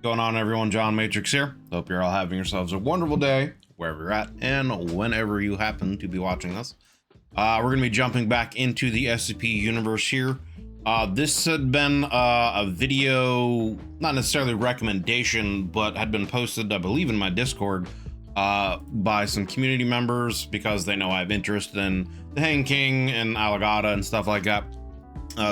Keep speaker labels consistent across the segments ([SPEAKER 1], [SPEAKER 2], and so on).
[SPEAKER 1] Going on, everyone? John Matrix here. Hope you're all having yourselves a wonderful day wherever you're at and whenever you happen to be watching this. We're going to be jumping back into the SCP universe here. This had been a video, not necessarily recommendation, but had been posted, I believe, in my Discord by some community members because they know I have interest in the Hanged King and Alagata and stuff like that.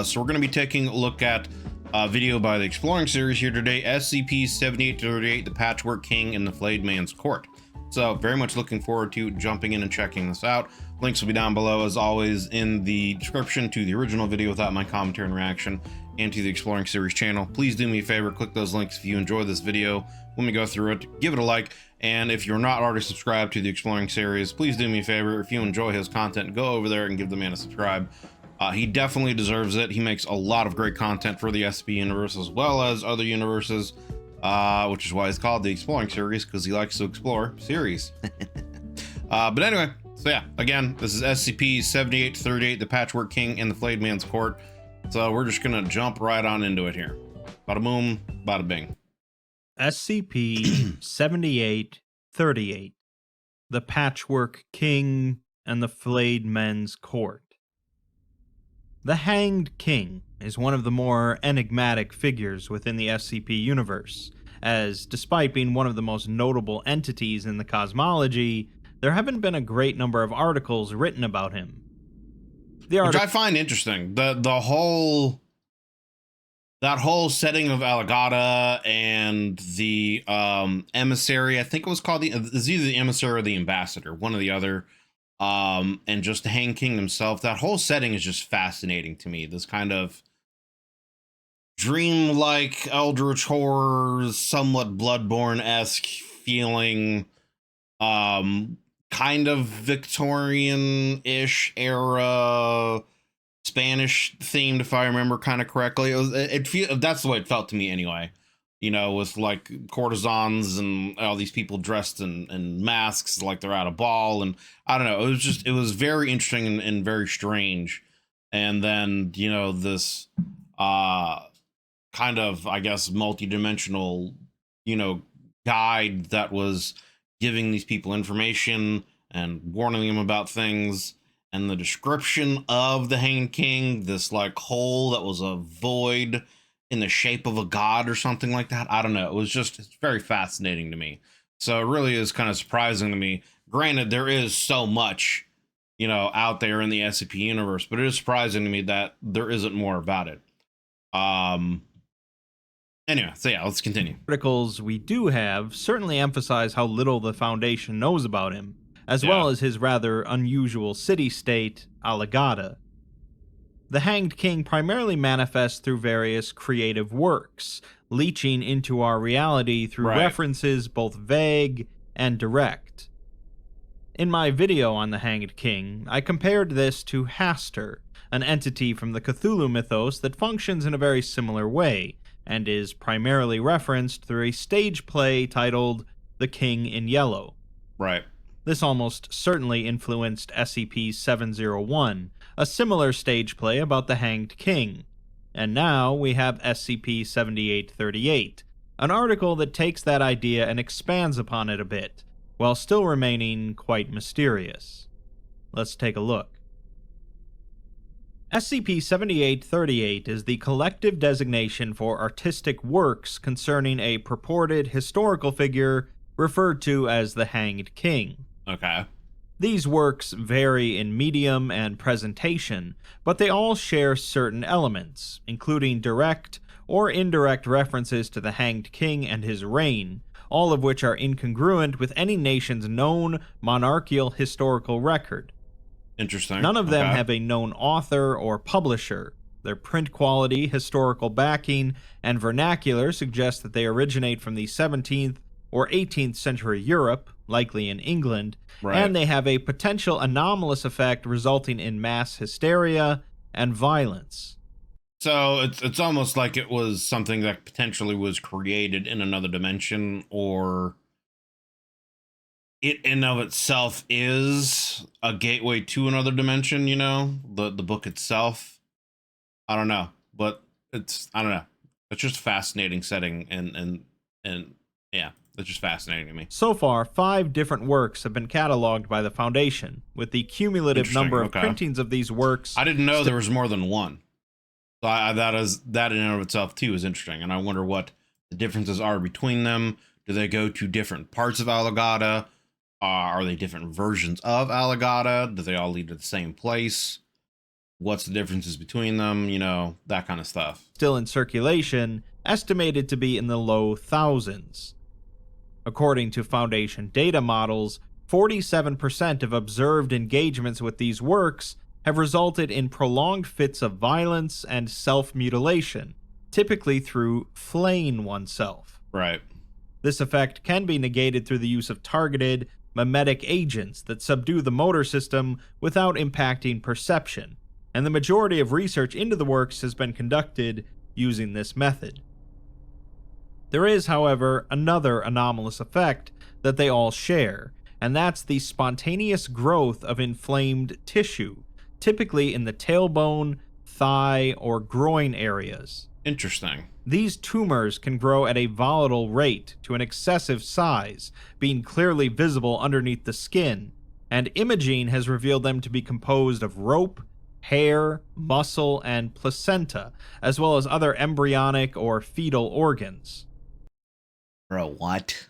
[SPEAKER 1] So we're going to be taking a look at a video by the Exploring series here today, SCP-7838, the Patchwork King and the Flayed Man's Court. So very much looking forward to jumping in and checking this out. Links will be down below as always in the description to the original video without my commentary and reaction, and to the Exploring series channel. Please do me a favor, click those links if you enjoy this video. When we go through it, give it a like, and if you're not already subscribed to the Exploring series, please do me a favor. If you enjoy his content, go over there and give the man a subscribe. He definitely deserves it. He makes a lot of great content for the SCP universe as well as other universes, which is why it's called the Exploring series, because he likes to explore series. But anyway, so yeah, again, this is SCP-7838, the Patchwork King and the Flayed Man's Court. So we're just gonna jump right on into it here. Bada boom, bada bing.
[SPEAKER 2] SCP-7838, the Patchwork King and the Flayed Men's Court. The Hanged King is one of the more enigmatic figures within the SCP universe, as despite being one of the most notable entities in the cosmology, there haven't been a great number of articles written about him.
[SPEAKER 1] Which I find interesting. That whole setting of Alagata and the emissary, I think it was called it's either the emissary or the ambassador, one or the other. And just the Hanged King himself, that whole setting is just fascinating to me. This kind of dreamlike eldritch horror, somewhat Bloodborne-esque feeling, kind of Victorian-ish era, Spanish themed, if I remember kind of correctly. That's the way it felt to me anyway. You know, with like courtesans and all these people dressed in masks like they're at a ball, and I don't know, it was very interesting and very strange. And then, you know, this kind of, I guess, multi-dimensional, you know, guide that was giving these people information and warning them about things. And the description of the Hanged King, this like hole that was a void in the shape of a god or something like that. I don't know. It's very fascinating to me. So it really is kind of surprising to me. Granted, there is so much, you know, out there in the SCP universe, but it is surprising to me that there isn't more about it. Anyway, so yeah, let's continue.
[SPEAKER 2] Articles we do have certainly emphasize how little the Foundation knows about him, as well as his rather unusual city-state, Alagata. The Hanged King primarily manifests through various creative works, leaching into our reality through references both vague and direct. In my video on the Hanged King, I compared this to Hastur, an entity from the Cthulhu mythos that functions in a very similar way, and is primarily referenced through a stage play titled The King in Yellow.
[SPEAKER 1] Right.
[SPEAKER 2] This almost certainly influenced SCP-701, a similar stage play about the Hanged King. And now we have SCP-7838, an article that takes that idea and expands upon it a bit, while still remaining quite mysterious. Let's take a look. SCP-7838 is the collective designation for artistic works concerning a purported historical figure referred to as the Hanged King.
[SPEAKER 1] Okay.
[SPEAKER 2] These works vary in medium and presentation, but they all share certain elements, including direct or indirect references to the Hanged King and his reign, all of which are incongruent with any nation's known monarchical historical record.
[SPEAKER 1] Interesting.
[SPEAKER 2] None of them have a known author or publisher. Their print quality, historical backing, and vernacular suggest that they originate from the 17th or 18th century Europe, likely in England, and they have a potential anomalous effect resulting in mass hysteria and violence.
[SPEAKER 1] So it's almost like it was something that potentially was created in another dimension, or it in of itself is a gateway to another dimension, you know, the book itself. I don't know, but I don't know. It's just a fascinating setting and And yeah, that's just fascinating to me.
[SPEAKER 2] So far, 5 different works have been cataloged by the Foundation, with the cumulative number of printings of these works.
[SPEAKER 1] I didn't know there was more than one. So that in and of itself too is interesting, and I wonder what the differences are between them. Do they go to different parts of Alamogordo? Are they different versions of Alamogordo? Do they all lead to the same place? What's the differences between them? You know, that kind of stuff.
[SPEAKER 2] Still in circulation, estimated to be in the low thousands. According to Foundation data models, 47% of observed engagements with these works have resulted in prolonged fits of violence and self-mutilation, typically through flaying oneself.
[SPEAKER 1] Right.
[SPEAKER 2] This effect can be negated through the use of targeted, mimetic agents that subdue the motor system without impacting perception, and the majority of research into the works has been conducted using this method. There is, however, another anomalous effect that they all share, and that's the spontaneous growth of inflamed tissue, typically in the tailbone, thigh, or groin areas.
[SPEAKER 1] Interesting.
[SPEAKER 2] These tumors can grow at a volatile rate to an excessive size, being clearly visible underneath the skin, and imaging has revealed them to be composed of rope, hair, muscle, and placenta, as well as other embryonic or fetal organs.
[SPEAKER 1] Bro, what?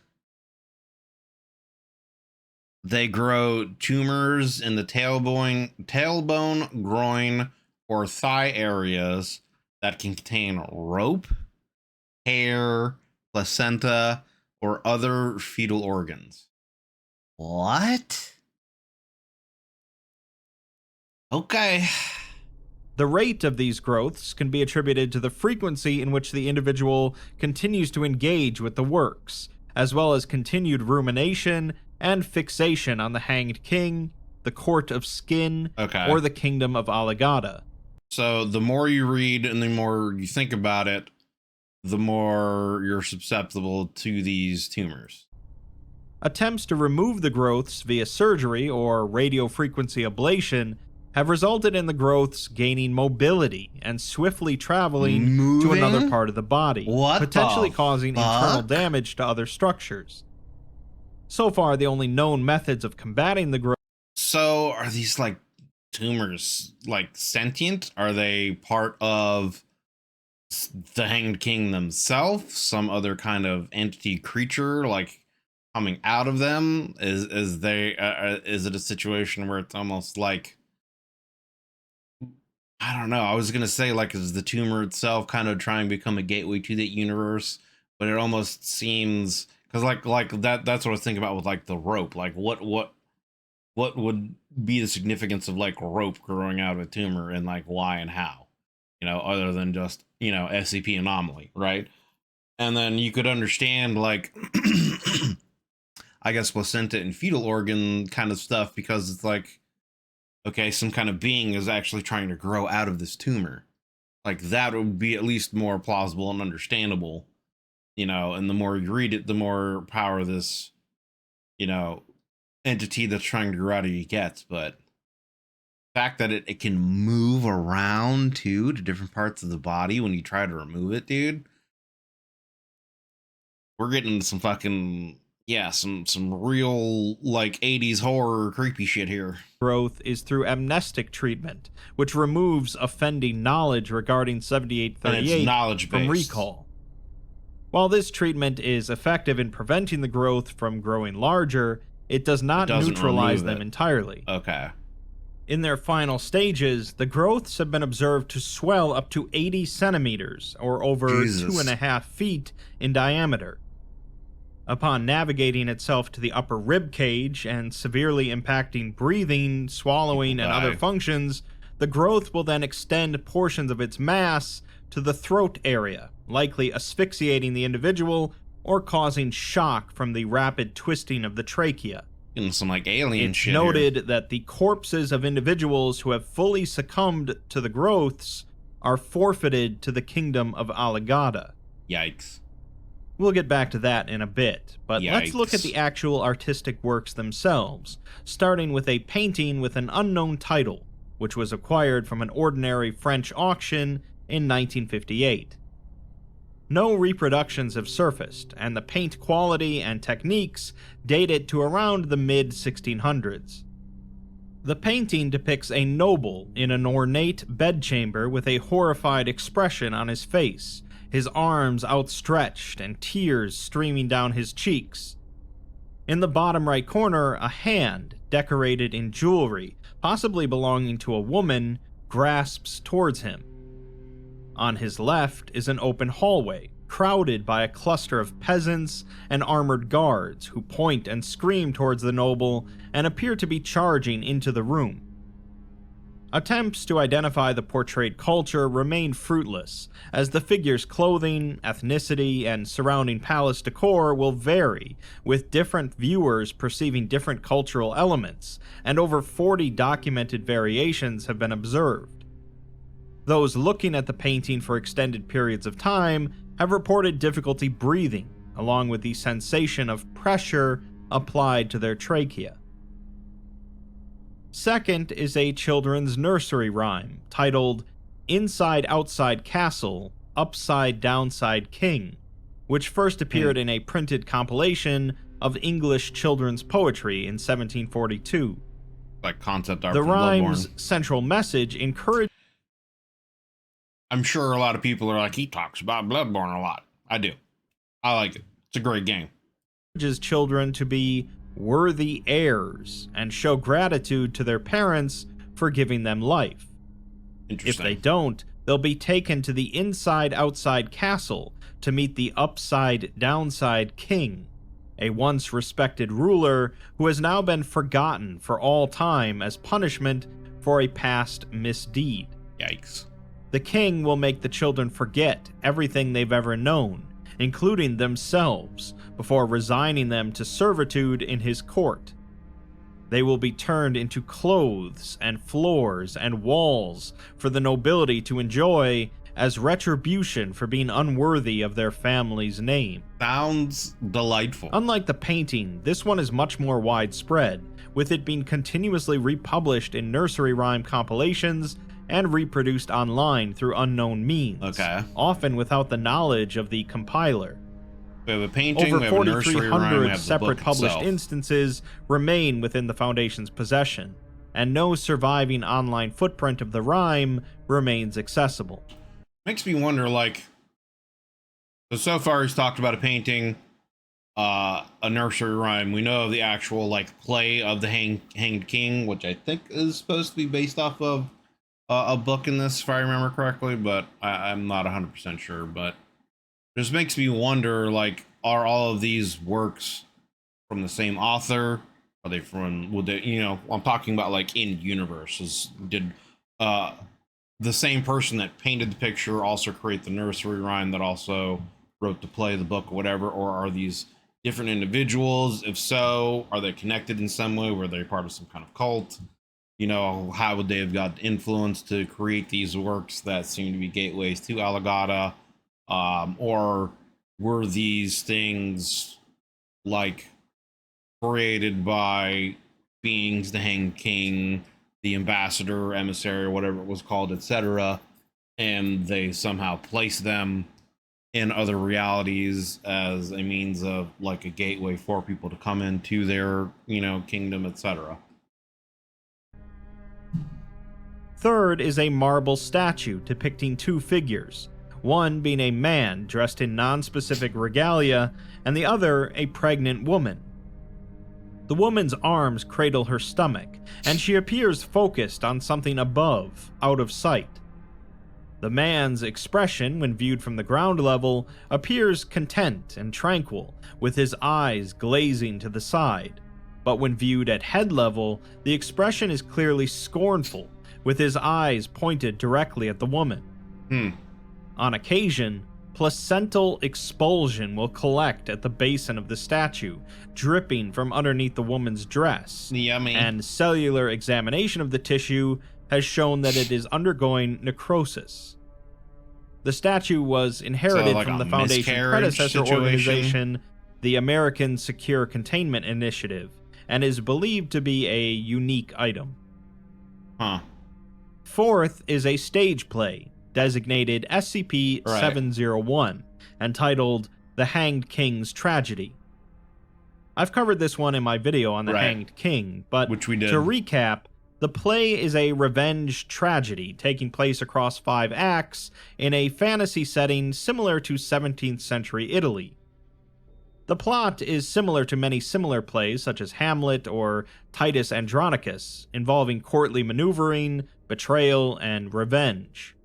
[SPEAKER 1] They grow tumors in the tailbone, groin, or thigh areas that can contain rope, hair, placenta, or other fetal organs. What? Okay.
[SPEAKER 2] The rate of these growths can be attributed to the frequency in which the individual continues to engage with the works, as well as continued rumination and fixation on the Hanged King, the Court of Skin, or the Kingdom of Alamogordo.
[SPEAKER 1] So the more you read and the more you think about it, the more you're susceptible to these tumors.
[SPEAKER 2] Attempts to remove the growths via surgery or radiofrequency ablation have resulted in the growths gaining mobility and swiftly traveling to another part of the body, potentially causing internal damage to other structures. So far, the only known methods of combating the growth.
[SPEAKER 1] So are these like tumors like sentient? Are they part of the Hanged King themselves? Some other kind of entity creature like coming out of them? Is it a situation where it's almost like, I don't know. I was gonna say, like, is the tumor itself kind of trying to become a gateway to that universe? But it almost seems, because like that's what I was thinking about with like the rope. Like, what would be the significance of like rope growing out of a tumor, and like why and how? You know, other than just, you know, SCP anomaly, right? And then you could understand like I guess placenta and fetal organ kind of stuff, because it's like, okay, some kind of being is actually trying to grow out of this tumor. Like, that would be at least more plausible and understandable, you know, and the more you read it, the more power this, you know, entity that's trying to grow out of you gets. But the fact that it can move around, too, to different parts of the body when you try to remove it, dude, we're getting into some fucking... yeah, some real, like, 80s horror creepy shit here.
[SPEAKER 2] Growth is through amnestic treatment, which removes offending knowledge regarding 7838 from recall. While this treatment is effective in preventing the growth from growing larger, it does not neutralize them entirely.
[SPEAKER 1] Okay.
[SPEAKER 2] In their final stages, the growths have been observed to swell up to 80 centimeters, or over 2.5 feet in diameter. Upon navigating itself to the upper rib cage and severely impacting breathing, swallowing, and other functions, the growth will then extend portions of its mass to the throat area, likely asphyxiating the individual or causing shock from the rapid twisting of the trachea.
[SPEAKER 1] Getting some like alien shit.
[SPEAKER 2] It's noted that the corpses of individuals who have fully succumbed to the growths are forfeited to the Kingdom of Alamogordo.
[SPEAKER 1] Yikes.
[SPEAKER 2] We'll get back to that in a bit, but let's look at the actual artistic works themselves, starting with a painting with an unknown title, which was acquired from an ordinary French auction in 1958. No reproductions have surfaced, and the paint quality and techniques date it to around the mid-1600s. The painting depicts a noble in an ornate bedchamber with a horrified expression on his face, his arms outstretched and tears streaming down his cheeks. In the bottom right corner, a hand, decorated in jewelry, possibly belonging to a woman, grasps towards him. On his left is an open hallway, crowded by a cluster of peasants and armored guards who point and scream towards the noble and appear to be charging into the room. Attempts to identify the portrayed culture remain fruitless, as the figure's clothing, ethnicity, and surrounding palace decor will vary, with different viewers perceiving different cultural elements, and over 40 documented variations have been observed. Those looking at the painting for extended periods of time have reported difficulty breathing, along with the sensation of pressure applied to their trachea. Second is a children's nursery rhyme titled Inside Outside Castle, Upside Downside King, which first appeared in a printed compilation of English children's poetry in 1742.
[SPEAKER 1] Like concept art
[SPEAKER 2] The
[SPEAKER 1] from
[SPEAKER 2] rhyme's
[SPEAKER 1] Bloodborne.
[SPEAKER 2] central message encourages
[SPEAKER 1] I'm sure a lot of people are like, he talks about Bloodborne a lot. I do. I like it. It's a great game.
[SPEAKER 2] children to be worthy heirs and show gratitude to their parents for giving them life. If
[SPEAKER 1] Interesting.
[SPEAKER 2] they don't, they'll be taken to the inside-outside castle to meet the upside-downside king, a once respected ruler who has now been forgotten for all time as punishment for a past misdeed.
[SPEAKER 1] Yikes.
[SPEAKER 2] The king will make the children forget everything they've ever known, including themselves, before resigning them to servitude in his court. They will be turned into clothes and floors and walls for the nobility to enjoy as retribution for being unworthy of their family's name.
[SPEAKER 1] Sounds delightful.
[SPEAKER 2] Unlike the painting, this one is much more widespread, with it being continuously republished in nursery rhyme compilations and reproduced online through unknown means, often without the knowledge of the compiler.
[SPEAKER 1] We have a painting,
[SPEAKER 2] Over
[SPEAKER 1] we have a nursery rhyme, we
[SPEAKER 2] 4,300
[SPEAKER 1] have the
[SPEAKER 2] separate
[SPEAKER 1] book
[SPEAKER 2] published
[SPEAKER 1] itself.
[SPEAKER 2] instances remain within the Foundation's possession, and no surviving online footprint of the rhyme remains accessible.
[SPEAKER 1] Makes me wonder, like, so far he's talked about a painting, a nursery rhyme. We know of the actual, like, play of the Hanged King, which I think is supposed to be based off of a book in this, if I remember correctly, but I'm not 100% sure. But it just makes me wonder, like, are all of these works from the same author? Are they from, would they, you know, I'm talking about, like, in universe. Did the same person that painted the picture also create the nursery rhyme that also wrote the play, the book, whatever? Or are these different individuals? If so, are they connected in some way? Were they part of some kind of cult? You know, how would they have got influence to create these works that seem to be gateways to Alagata? Or were these things, like, created by beings, the Hanged King, the ambassador, emissary, or whatever it was called, etc., and they somehow place them in other realities as a means of, like, a gateway for people to come into their, you know, kingdom, etc.?
[SPEAKER 2] Third is a marble statue depicting two figures, one being a man dressed in non-specific regalia, and the other a pregnant woman. The woman's arms cradle her stomach, and she appears focused on something above, out of sight. The man's expression, when viewed from the ground level, appears content and tranquil, with his eyes glazing to the side. But when viewed at head level, the expression is clearly scornful, with his eyes pointed directly at the woman. On occasion, placental expulsion will collect at the basin of the statue, dripping from underneath the woman's dress.
[SPEAKER 1] Yummy.
[SPEAKER 2] And cellular examination of the tissue has shown that it is undergoing necrosis. The statue was inherited
[SPEAKER 1] like
[SPEAKER 2] from
[SPEAKER 1] a
[SPEAKER 2] the Foundation's
[SPEAKER 1] miscarriage
[SPEAKER 2] predecessor
[SPEAKER 1] situation?
[SPEAKER 2] organization, the American Secure Containment Initiative, and is believed to be a unique item. Fourth is a stage play, designated SCP-701, entitled The Hanged King's Tragedy. I've covered this one in my video on the Hanged King, but
[SPEAKER 1] which we did.
[SPEAKER 2] To recap, the play is a revenge tragedy taking place across 5 acts in a fantasy setting similar to 17th century Italy. The plot is similar to many similar plays such as Hamlet or Titus Andronicus, involving courtly maneuvering, betrayal, and revenge.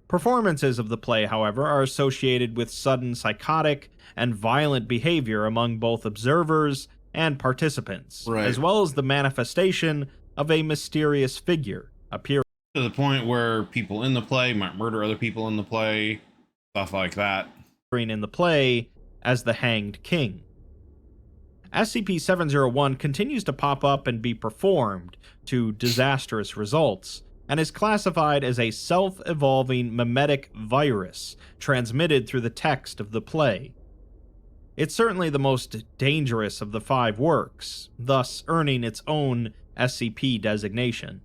[SPEAKER 2] Performances of the play, however, are associated with sudden psychotic and violent behavior among both observers and participants, as well as the manifestation of a mysterious figure appearing
[SPEAKER 1] to the point where people in the play might murder other people in the play, stuff like that.
[SPEAKER 2] In the play as the Hanged King. SCP-701 continues to pop up and be performed to disastrous results, and is classified as a self-evolving memetic virus transmitted through the text of the play. It's certainly the most dangerous of the 5 works, thus earning its own SCP designation.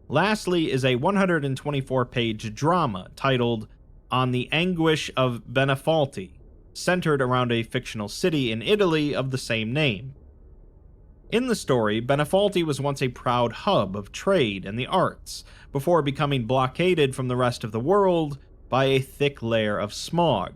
[SPEAKER 2] Lastly is a 124-page drama titled On the Anguish of Benefalti, centered around a fictional city in Italy of the same name. In the story, Benefalti was once a proud hub of trade and the arts, before becoming blockaded from the rest of the world by a thick layer of smog.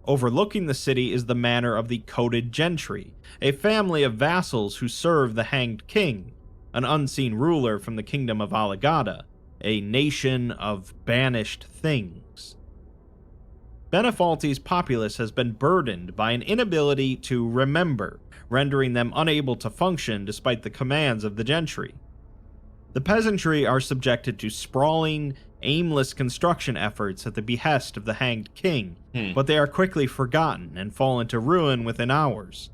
[SPEAKER 2] Overlooking the city is the manor of the Coated Gentry, a family of vassals who serve the Hanged King, an unseen ruler from the kingdom of Alagada, a nation of banished things. Benefalti's populace has been burdened by an inability to remember, rendering them unable to function despite the commands of the gentry. The peasantry are subjected to sprawling, aimless construction efforts at the behest of the Hanged King, but they are quickly forgotten and fall into ruin within hours.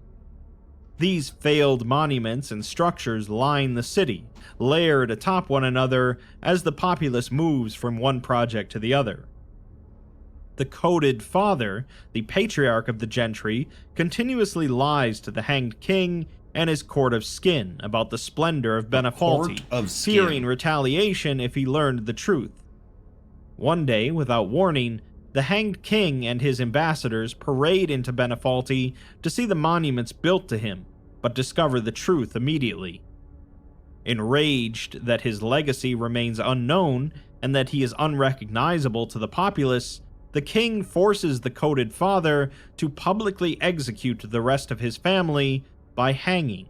[SPEAKER 2] These failed monuments and structures line the city, layered atop one another as the populace moves from one project to the other. The Coated Father, the patriarch of the gentry, continuously lies to the Hanged King and his Court of Skin about the splendor of Benefalti, fearing retaliation if he learned the truth. One day, without warning, the Hanged King and his ambassadors parade into Benefalti to see the monuments built to him, but discover the truth immediately. Enraged that his legacy remains unknown and that he is unrecognizable to the populace, the king forces the Coated Father to publicly execute the rest of his family by hanging.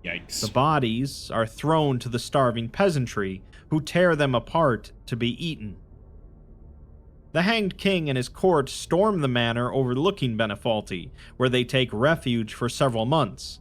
[SPEAKER 1] Yikes.
[SPEAKER 2] The bodies are thrown to the starving peasantry, who tear them apart to be eaten. The Hanged King and his court storm the manor overlooking Benefalti, where they take refuge for several months.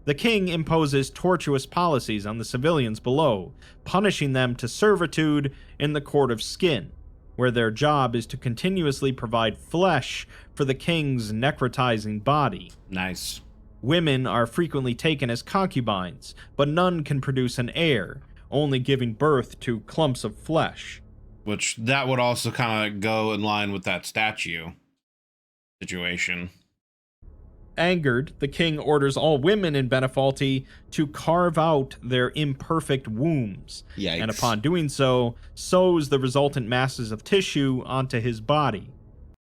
[SPEAKER 2] The king imposes tortuous policies on the civilians below, punishing them to servitude in the Court of Skin, where their job is to continuously provide flesh for the king's necrotizing body.
[SPEAKER 1] Nice.
[SPEAKER 2] Women are frequently taken as concubines, but none can produce an heir, only giving birth to clumps of flesh.
[SPEAKER 1] Which, that would also kind of go in line with that statue situation.
[SPEAKER 2] Angered, the king orders all women in Benefalti to carve out their imperfect wombs,
[SPEAKER 1] Yikes.
[SPEAKER 2] and upon doing so, sews the resultant masses of tissue onto his body.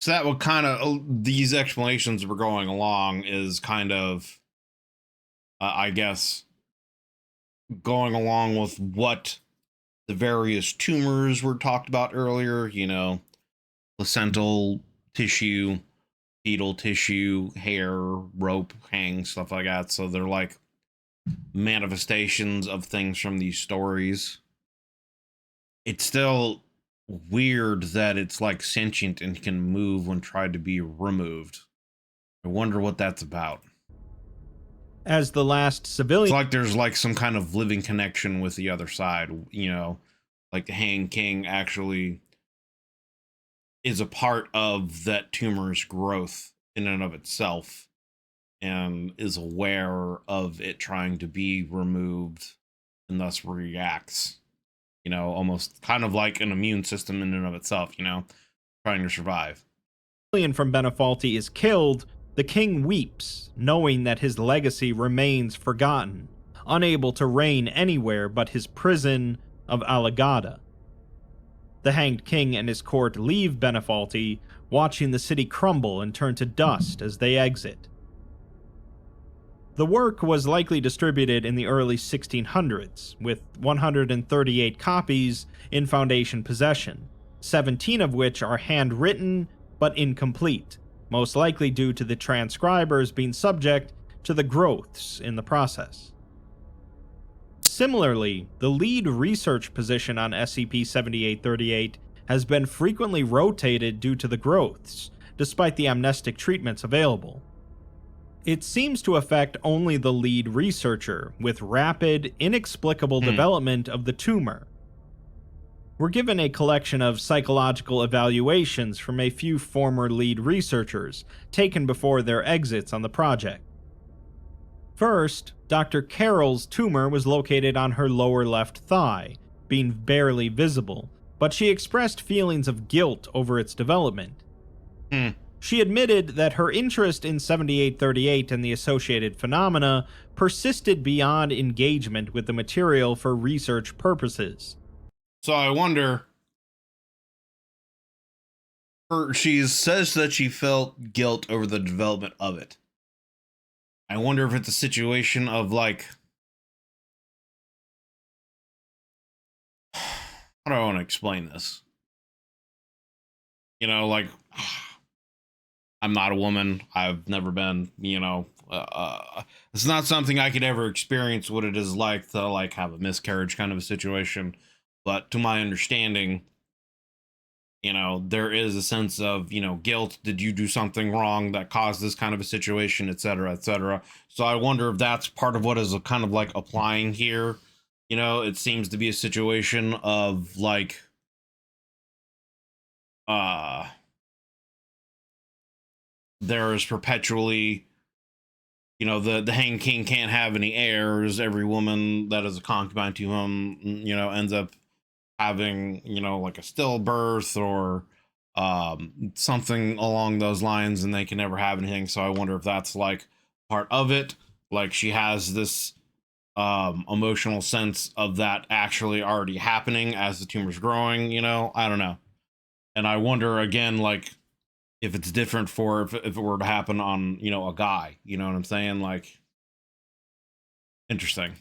[SPEAKER 1] So that would kind of, these explanations we're going along is kind of, I guess, going along with what the various tumors were talked about earlier, you know, placental tissue, fetal tissue, hair, rope, hang, stuff like that. So they're like manifestations of things from these stories. It's still weird that it's like sentient and can move when tried to be removed. I wonder what that's about.
[SPEAKER 2] As the last civilian...
[SPEAKER 1] It's like there's like some kind of living connection with the other side, you know, like the Hanged King actually is a part of that tumor's growth in and of itself and is aware of it trying to be removed and thus reacts, you know, almost kind of like an immune system in and of itself, you know, trying to survive.
[SPEAKER 2] From Benefalti is killed, the king weeps, knowing that his legacy remains forgotten, unable to reign anywhere but his prison of Alagada. The Hanged King and his court leave Benati, watching the city crumble and turn to dust as they exit. The work was likely distributed in the early 1600s, with 138 copies in Foundation possession, 17 of which are handwritten but incomplete, most likely due to the transcribers being subject to the growths in the process. Similarly, the lead research position on SCP-7838 has been frequently rotated due to the growths, despite the amnestic treatments available. It seems to affect only the lead researcher, with rapid, inexplicable development of the tumor. We're given a collection of psychological evaluations from a few former lead researchers, taken before their exits on the project. First, Dr. Carroll's tumor was located on her lower left thigh, being barely visible, but she expressed feelings of guilt over its development. She admitted that her interest in 7838 and the associated phenomena persisted beyond engagement with the material for research purposes.
[SPEAKER 1] So I wonder, she says that she felt guilt over the development of it. I wonder if it's a situation of like, how do I want to explain this? You know, like, I'm not a woman. I've never been, you know, it's not something I could ever experience what it is like to like have a miscarriage kind of a situation. But to my understanding, you know, there is a sense of, you know, guilt. Did you do something wrong that caused this kind of a situation, et cetera, et cetera. So I wonder if that's part of what is kind of like applying here. You know, it seems to be a situation of like, there is perpetually, you know, the Hanged King can't have any heirs. Every woman that is a concubine to him, you know, ends up having, you know, like a stillbirth or something along those lines, and they can never have anything. So I wonder if that's like part of it. Like she has this emotional sense of that actually already happening as the tumor's growing, you know, I don't know. And I wonder again, like, if it's different for if it were to happen on, you know, a guy, you know what I'm saying? Like, interesting.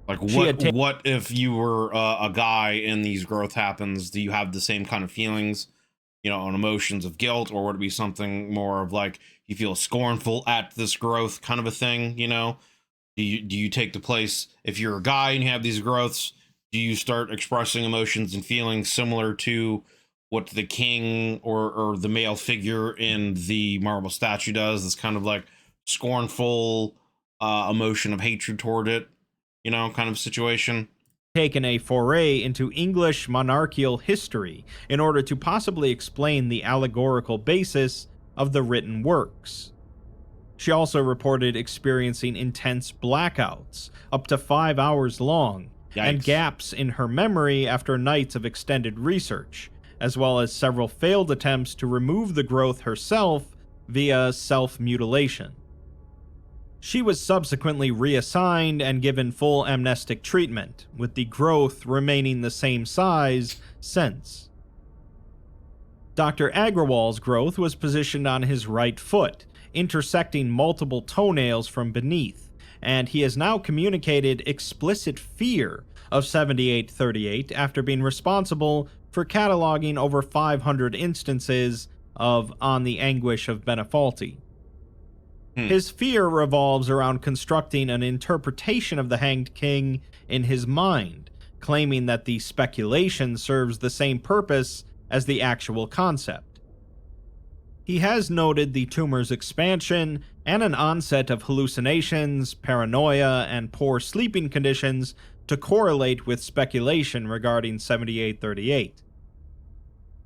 [SPEAKER 1] Like, what if you were a guy and these growth happens? Do you have the same kind of feelings, you know, on emotions of guilt, or would it be something more of like you feel scornful at this growth kind of a thing? You know, do you take the place if you're a guy and you have these growths? Do you start expressing emotions and feelings similar to what the king or the male figure in the marble statue does? This kind of like scornful emotion of hatred toward it, you know, kind of situation.
[SPEAKER 2] Taken a foray into English monarchical history in order to possibly explain the allegorical basis of the written works. She also reported experiencing intense blackouts, up to 5 hours long, and gaps in her memory after nights of extended research, as well as several failed attempts to remove the growth herself via self-mutilation. She was subsequently reassigned and given full amnestic treatment, with the growth remaining the same size since. Dr. Agrawal's growth was positioned on his right foot, intersecting multiple toenails from beneath, and he has now communicated explicit fear of 7838 after being responsible for cataloging over 500 instances of On the Anguish of Benati. His fear revolves around constructing an interpretation of the Hanged King in his mind, claiming that the speculation serves the same purpose as the actual concept. He has noted the tumor's expansion and an onset of hallucinations, paranoia, and poor sleeping conditions to correlate with speculation regarding 7838.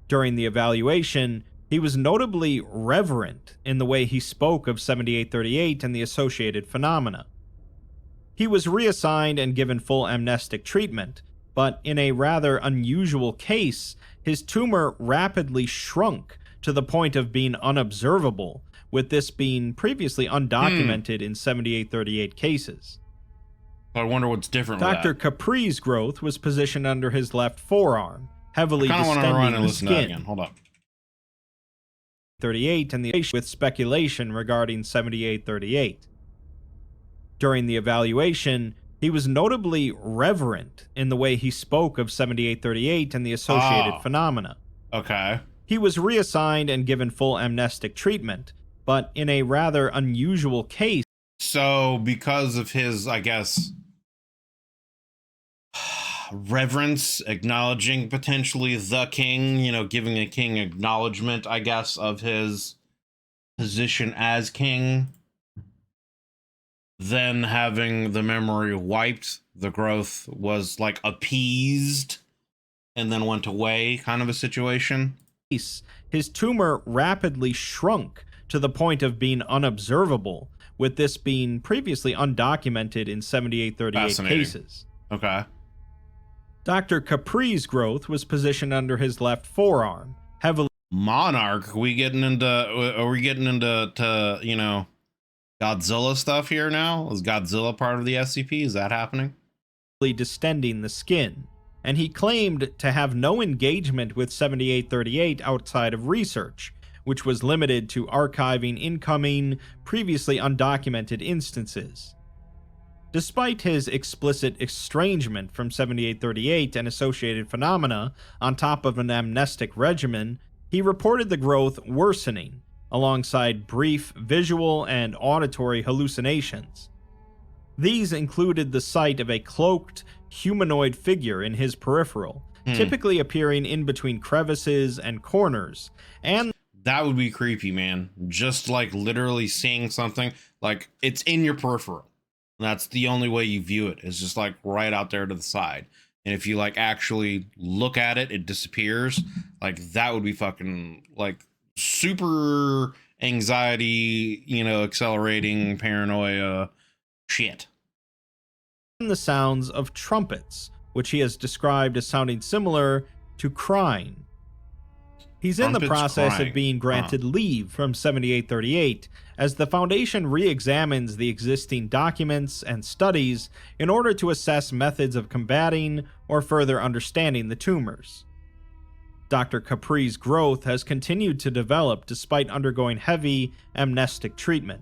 [SPEAKER 2] During the evaluation, he was notably reverent in the way he spoke of 7838 and the associated phenomena. He was reassigned and given full amnestic treatment, but in a rather unusual case, his tumor rapidly shrunk to the point of being unobservable, with this being previously undocumented in 7838 cases.
[SPEAKER 1] I wonder what's different
[SPEAKER 2] Dr.
[SPEAKER 1] with that.
[SPEAKER 2] Capri's growth was positioned under his left forearm, heavily
[SPEAKER 1] I kind of want to run
[SPEAKER 2] distending
[SPEAKER 1] and
[SPEAKER 2] the
[SPEAKER 1] listen to that
[SPEAKER 2] skin.
[SPEAKER 1] again. Hold up.
[SPEAKER 2] 38 and the with speculation regarding 7838. During the evaluation, he was notably reverent in the way he spoke of 7838 and the associated phenomena.
[SPEAKER 1] Okay.
[SPEAKER 2] He was reassigned and given full amnestic treatment, but in a rather unusual case.
[SPEAKER 1] So, because of his, I guess, reverence, acknowledging potentially the king, you know, giving a king acknowledgement, I guess, of his position as king, then having the memory wiped, the growth was like appeased and then went away, kind of a situation.
[SPEAKER 2] His tumor rapidly shrunk to the point of being unobservable, with this being previously undocumented in 7838 cases.
[SPEAKER 1] Okay.
[SPEAKER 2] Dr. Capri's growth was positioned under his left forearm, heavily.
[SPEAKER 1] Monarch, are we getting into you know, Godzilla stuff here now? Is Godzilla part of the SCP? Is that happening?
[SPEAKER 2] Distending the skin, and he claimed to have no engagement with 7838 outside of research, which was limited to archiving incoming, previously undocumented instances. Despite his explicit estrangement from 7838 and associated phenomena, on top of an amnestic regimen, he reported the growth worsening, alongside brief visual and auditory hallucinations. These included the sight of a cloaked, humanoid figure in his peripheral, typically appearing in between crevices and corners, and
[SPEAKER 1] that would be creepy, man. Just like literally seeing something, like it's in your peripheral. That's the only way you view it, is just like right out there to the side. And if you like actually look at it, it disappears. Like that would be fucking like super anxiety, you know, accelerating paranoia shit.
[SPEAKER 2] the sounds of trumpets, which he has described as sounding similar to crying. He's in the process of being granted leave from 7838 as the Foundation re-examines the existing documents and studies in order to assess methods of combating or further understanding the tumors. Dr. Capri's growth has continued to develop despite undergoing heavy amnestic treatment.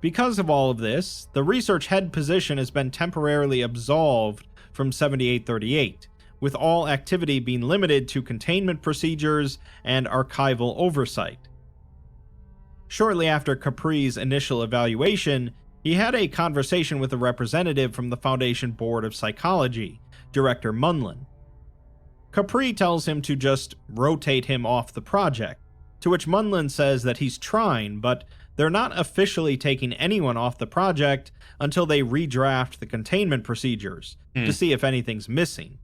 [SPEAKER 2] Because of all of this, the research head position has been temporarily absolved from 7838, with all activity being limited to containment procedures and archival oversight. Shortly after Capri's initial evaluation, he had a conversation with a representative from the Foundation Board of Psychology, Director Munlin. Capri tells him to just rotate him off the project, to which Munlin says that he's trying, but they're not officially taking anyone off the project until they redraft the containment procedures to see if anything's missing.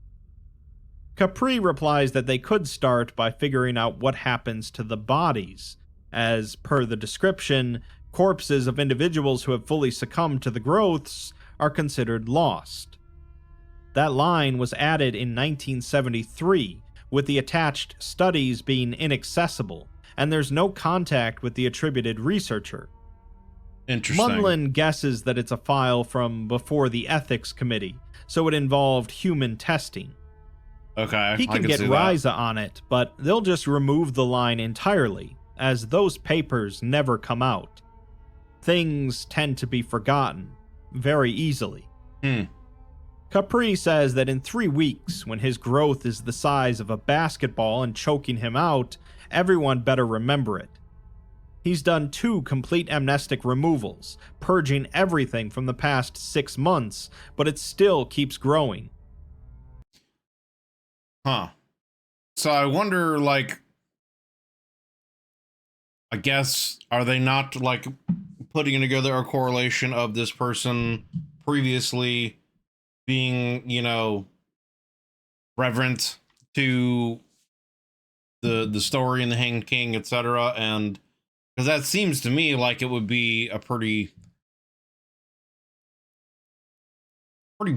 [SPEAKER 2] Capri replies that they could start by figuring out what happens to the bodies, as per the description, corpses of individuals who have fully succumbed to the growths are considered lost. That line was added in 1973, with the attached studies being inaccessible, and there's no contact with the attributed researcher.
[SPEAKER 1] Interesting.
[SPEAKER 2] Munlin guesses that it's a file from before the ethics committee, so it involved human testing.
[SPEAKER 1] Okay,
[SPEAKER 2] he can get Ryza on it, but they'll just remove the line entirely, as those papers never come out. Things tend to be forgotten very easily. Capri says that in 3 weeks, when his growth is the size of a basketball and choking him out, everyone better remember it. He's done 2 complete amnestic removals, purging everything from the past 6 months, but it still keeps growing.
[SPEAKER 1] So I wonder, like, I guess, are they not, like, putting together a correlation of this person previously being, you know, reverent to the story and the Hanged King, etc., and because that seems to me like it would be a pretty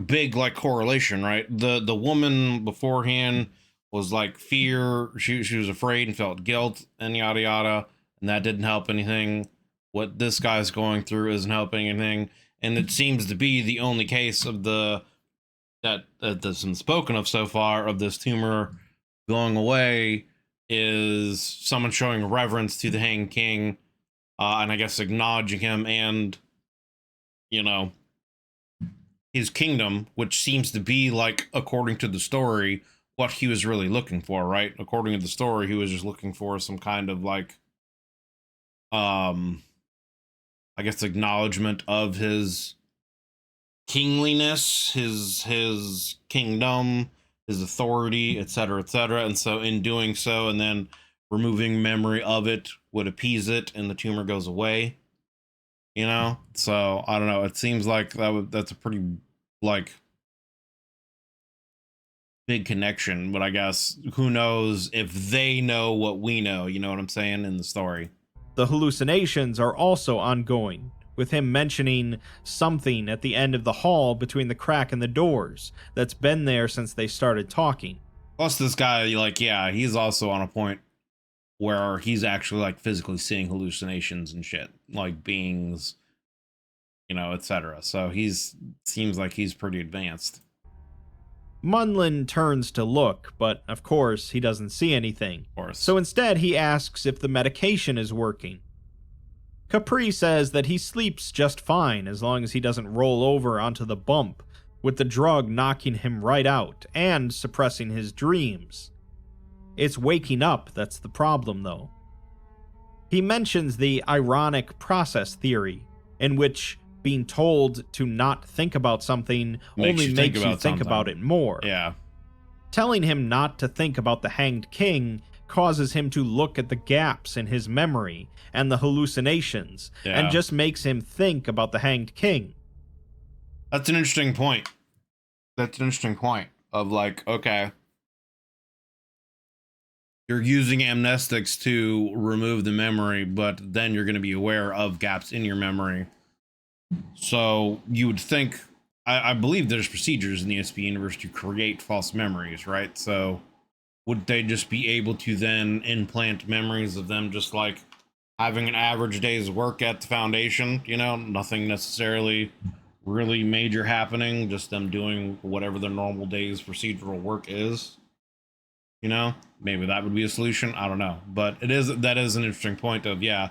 [SPEAKER 1] big, like, correlation, right? The woman beforehand was like fear, she was afraid and felt guilt and yada yada, and that didn't help anything. What this guy's going through isn't helping anything, and it seems to be the only case of the that's been spoken of so far of this tumor going away is someone showing reverence to the Hanged King, and I guess acknowledging him and, you know, his kingdom, which seems to be, like, according to the story, what he was really looking for, right? According to the story, he was just looking for some kind of, like, I guess acknowledgement of his kingliness, his kingdom, his authority, etc., etc. And so in doing so, and then removing memory of it would appease it, and the tumor goes away. You know? So I don't know. It seems like that's a pretty, like, big connection, but I guess who knows if they know what we know, you know what I'm saying, in the story.
[SPEAKER 2] The hallucinations are also ongoing, with him mentioning something at the end of the hall between the crack in the doors that's been there since they started talking.
[SPEAKER 1] Plus this guy, like, yeah, he's also on a point where he's actually, like, physically seeing hallucinations and shit, like beings, you know, etc. So seems like he's pretty advanced.
[SPEAKER 2] Munlin turns to look, but of course he doesn't see anything.
[SPEAKER 1] Of course.
[SPEAKER 2] So instead he asks if the medication is working. Capri says that he sleeps just fine as long as he doesn't roll over onto the bump, with the drug knocking him right out and suppressing his dreams. It's waking up that's the problem, though. He mentions the ironic process theory, in which being told to not think about something only makes you think about it more.
[SPEAKER 1] Yeah.
[SPEAKER 2] Telling him not to think about the Hanged King causes him to look at the gaps in his memory and the hallucinations, and just makes him think about the Hanged King.
[SPEAKER 1] That's an interesting point. That's an interesting point of, like, okay, you're using amnestics to remove the memory, but then you're going to be aware of gaps in your memory. So you would think, I believe there's procedures in the SCP universe to create false memories, right? So would they just be able to then implant memories of them just, like, having an average day's work at the Foundation, you know, nothing necessarily really major happening, just them doing whatever their normal day's procedural work is? You know, maybe that would be a solution. I don't know, but that is an interesting point of, yeah,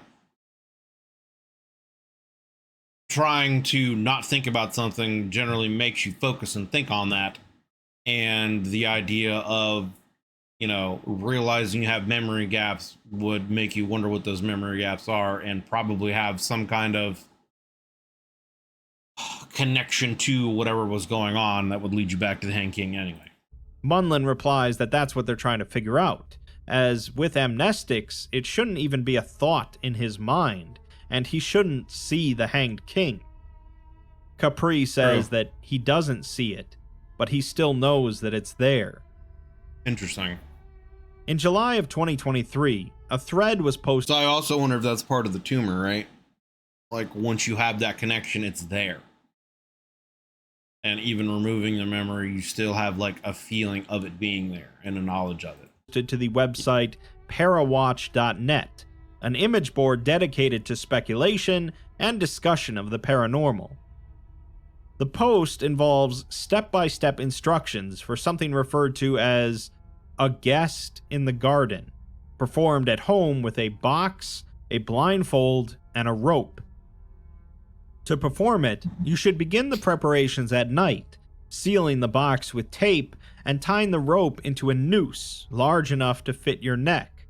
[SPEAKER 1] trying to not think about something generally makes you focus and think on that, and the idea of, you know, realizing you have memory gaps would make you wonder what those memory gaps are, and probably have some kind of connection to whatever was going on that would lead you back to the Hanged King anyway.
[SPEAKER 2] Munlin replies that that's what they're trying to figure out, as with amnestics, it shouldn't even be a thought in his mind, and he shouldn't see the Hanged King. Capri says that he doesn't see it, but he still knows that it's there.
[SPEAKER 1] Interesting.
[SPEAKER 2] In July of 2023, a thread was posted.
[SPEAKER 1] So I also wonder if that's part of the tumor, right? Like, once you have that connection, it's there. And even removing the memory, you still have, like, a feeling of it being there and a knowledge of it.
[SPEAKER 2] To the website parawatch.net, an image board dedicated to speculation and discussion of the paranormal. The post involves step-by-step instructions for something referred to as a guest in the garden, performed at home with a box, a blindfold, and a rope. To perform it, you should begin the preparations at night, sealing the box with tape and tying the rope into a noose large enough to fit your neck.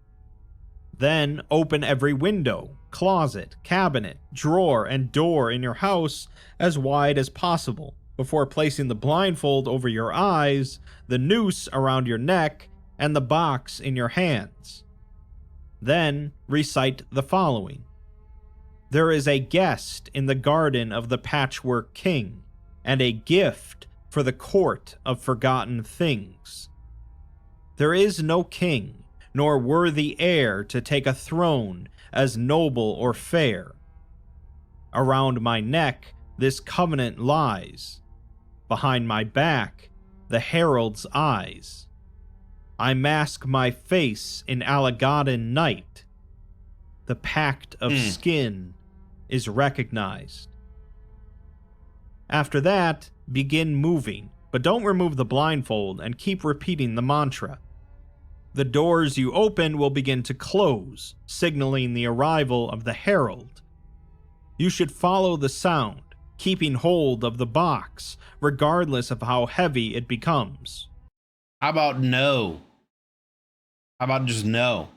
[SPEAKER 2] Then open every window, closet, cabinet, drawer, and door in your house as wide as possible before placing the blindfold over your eyes, the noose around your neck, and the box in your hands. Then recite the following. There is a guest in the garden of the Patchwork King, and a gift for the court of forgotten things. There is no king, nor worthy heir to take a throne as noble or fair. Around my neck this covenant lies. Behind my back the herald's eyes. I mask my face in Alagadan night. The pact of skin is recognized. After that, begin moving, but don't remove the blindfold and keep repeating the mantra. The doors you open will begin to close, signaling the arrival of the herald. You should follow the sound, keeping hold of the box, regardless of how heavy it becomes.
[SPEAKER 1] How about no? How about just no?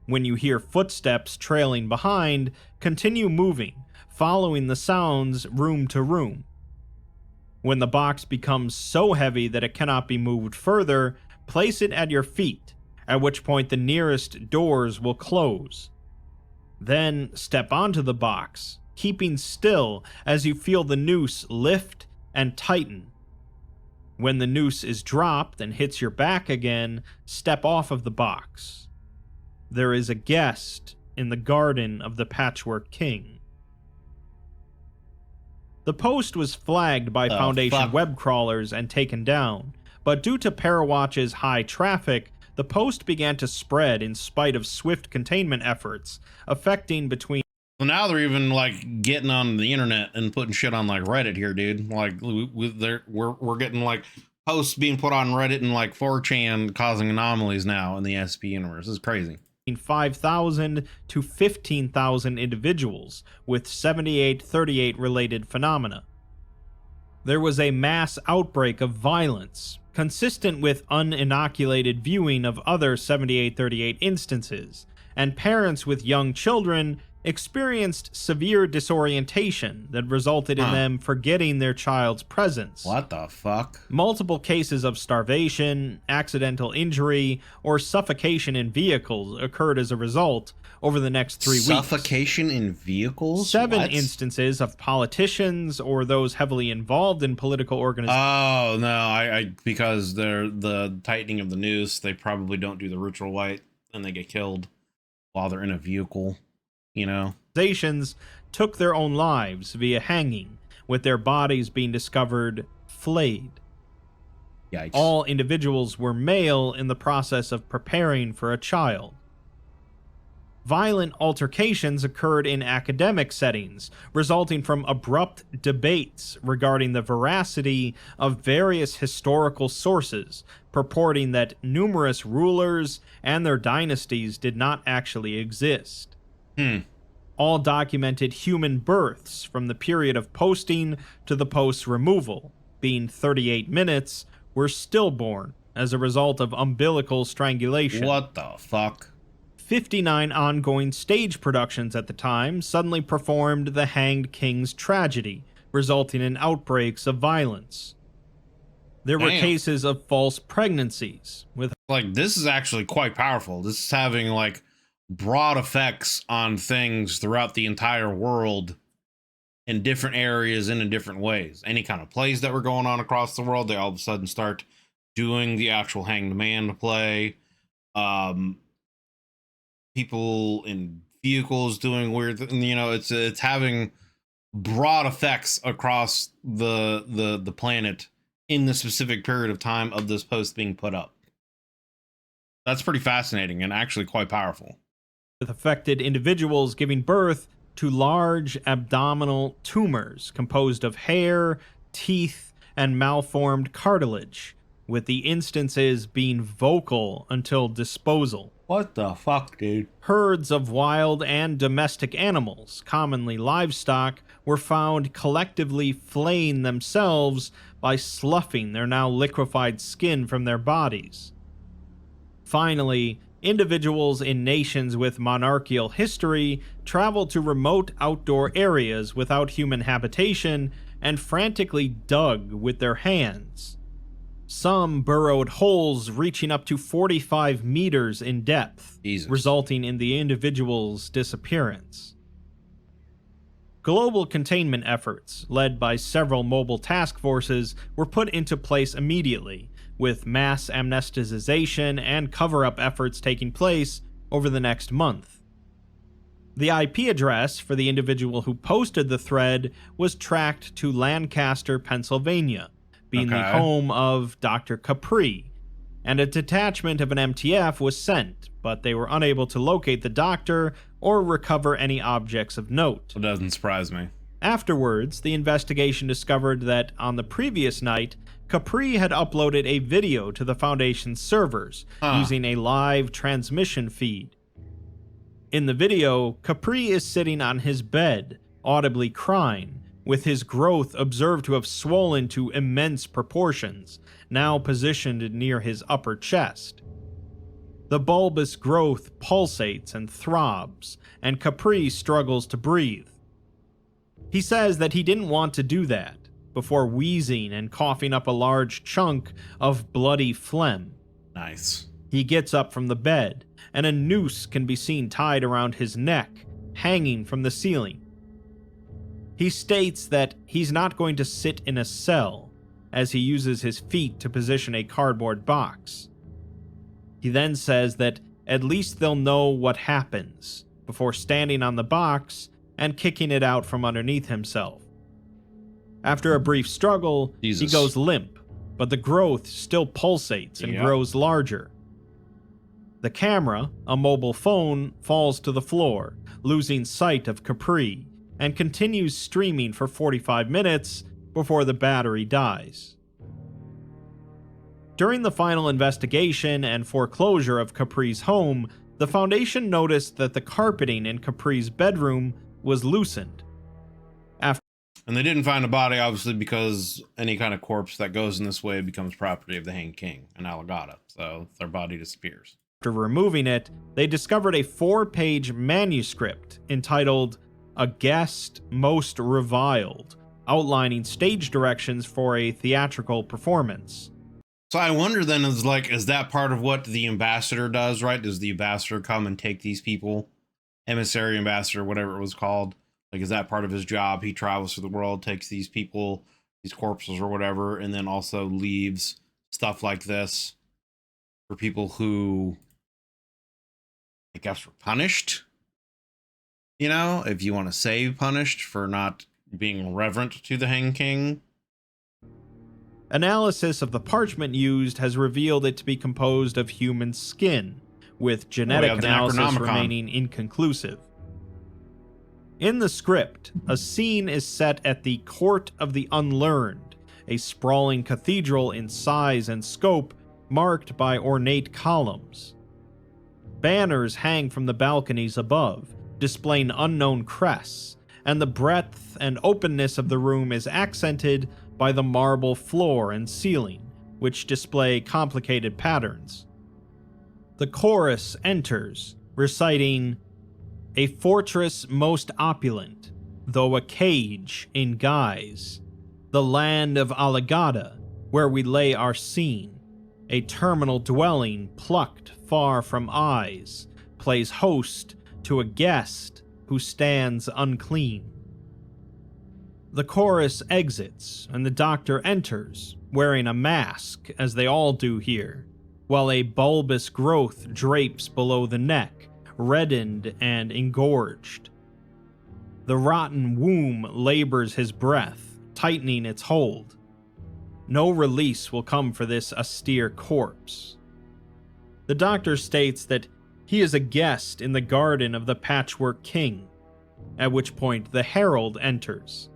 [SPEAKER 2] When you hear footsteps trailing behind, continue moving, following the sounds room to room. When the box becomes so heavy that it cannot be moved further, place it at your feet, at which point the nearest doors will close. Then step onto the box, keeping still as you feel the noose lift and tighten. When the noose is dropped and hits your back again, step off of the box. There is a guest in the garden of the Patchwork King. The post was flagged by Foundation web crawlers and taken down, but due to Parawatch's high traffic, the post began to spread in spite of swift containment efforts, affecting between...
[SPEAKER 1] So now they're even like getting on the internet and putting shit on like Reddit here, dude. Like we're getting like posts being put on Reddit and like 4chan causing anomalies now in the SCP universe. This is crazy.
[SPEAKER 2] 5,000 to 15,000 individuals with 7838 related phenomena. There was a mass outbreak of violence, consistent with uninoculated viewing of other 7838 instances, and parents with young children experienced severe disorientation that resulted in them forgetting their child's presence.
[SPEAKER 1] What the fuck?
[SPEAKER 2] Multiple cases of starvation, accidental injury, or suffocation in vehicles occurred as a result over the next 3 weeks.
[SPEAKER 1] Suffocation in vehicles?
[SPEAKER 2] 7 instances of politicians or those heavily involved in political organizations.
[SPEAKER 1] Oh, no, because they're the tightening of the noose, they probably don't do the ritual white and they get killed while they're in a vehicle. You know,
[SPEAKER 2] organizations took their own lives via hanging, with their bodies being discovered flayed.
[SPEAKER 1] Yikes.
[SPEAKER 2] All individuals were male in the process of preparing for a child. Violent altercations occurred in academic settings, resulting from abrupt debates regarding the veracity of various historical sources, purporting that numerous rulers and their dynasties did not actually exist. All documented human births from the period of posting to the post's removal, being 38 minutes, were stillborn as a result of umbilical strangulation.
[SPEAKER 1] What the fuck?
[SPEAKER 2] 59 ongoing stage productions at the time suddenly performed the Hanged King's tragedy, resulting in outbreaks of violence. There were cases of false pregnancies with...
[SPEAKER 1] Like, this is actually quite powerful. This is having, like, broad effects on things throughout the entire world in different areas and in different ways. Any kind of plays that were going on across the world, they all of a sudden start doing the actual Hanged Man play. People in vehicles doing weird, you know, it's having broad effects across the planet in the specific period of time of this post being put up. That's pretty fascinating and actually quite powerful.
[SPEAKER 2] With affected individuals giving birth to large abdominal tumors composed of hair, teeth, and malformed cartilage, with the instances being vocal until disposal.
[SPEAKER 1] What the fuck, dude?
[SPEAKER 2] Herds of wild and domestic animals, commonly livestock, were found collectively flaying themselves by sloughing their now liquefied skin from their bodies. Finally, individuals in nations with monarchical history traveled to remote outdoor areas without human habitation and frantically dug with their hands. Some burrowed holes reaching up to 45 meters in depth, resulting in the individual's disappearance. Global containment efforts, led by several mobile task forces, were put into place immediately, with mass amnesticization and cover-up efforts taking place over the next month. The IP address for the individual who posted the thread was tracked to Lancaster, Pennsylvania, being the home of Dr. Capri, and a detachment of an MTF was sent, but they were unable to locate the doctor or recover any objects of note.
[SPEAKER 1] It doesn't surprise me.
[SPEAKER 2] Afterwards, the investigation discovered that on the previous night, Capri had uploaded a video to the Foundation's servers using a live transmission feed. In the video, Capri is sitting on his bed, audibly crying, with his growth observed to have swollen to immense proportions, now positioned near his upper chest. The bulbous growth pulsates and throbs, and Capri struggles to breathe. He says that he didn't want to do that, before wheezing and coughing up a large chunk of bloody phlegm.
[SPEAKER 1] Nice.
[SPEAKER 2] He gets up from the bed, and a noose can be seen tied around his neck, hanging from the ceiling. He states that he's not going to sit in a cell, as he uses his feet to position a cardboard box. He then says that at least they'll know what happens, before standing on the box and kicking it out from underneath himself. After a brief struggle, he goes limp, but the growth still pulsates and grows larger. The camera, a mobile phone, falls to the floor, losing sight of Capri, and continues streaming for 45 minutes before the battery dies. During the final investigation and foreclosure of Capri's home, the Foundation noticed that the carpeting in Capri's bedroom was loosened.
[SPEAKER 1] And they didn't find a body, obviously, because any kind of corpse that goes in this way becomes property of the Hanged King and Alamogordo, so their body disappears.
[SPEAKER 2] After removing it, they discovered a 4-page manuscript entitled "A Guest Most Reviled," outlining stage directions for a theatrical performance.
[SPEAKER 1] So I wonder then, is that part of what the ambassador does, right? Does the ambassador come and take these people? Emissary, ambassador, whatever it was called. Like, is that part of his job? He travels through the world, takes these people, these corpses or whatever, and then also leaves stuff like this for people who, I guess, were punished. You know, if you want to say punished for not being reverent to the Hanged King.
[SPEAKER 2] Analysis of the parchment used has revealed it to be composed of human skin, with genetic analysis remaining inconclusive. In the script, a scene is set at the Court of the Unlearned, a sprawling cathedral in size and scope marked by ornate columns. Banners hang from the balconies above, displaying unknown crests, and the breadth and openness of the room is accented by the marble floor and ceiling, which display complicated patterns. The chorus enters, reciting, "A fortress most opulent, though a cage in guise, the land of Alamogordo, where we lay our scene, a terminal dwelling plucked far from eyes, plays host to a guest who stands unclean." The chorus exits, and the doctor enters, wearing a mask, as they all do here, while a bulbous growth drapes below the neck, reddened and engorged. The rotten womb labors his breath, tightening its hold. No release will come for this austere corpse. The doctor states that he is a guest in the garden of the Patchwork King, at which point the herald enters.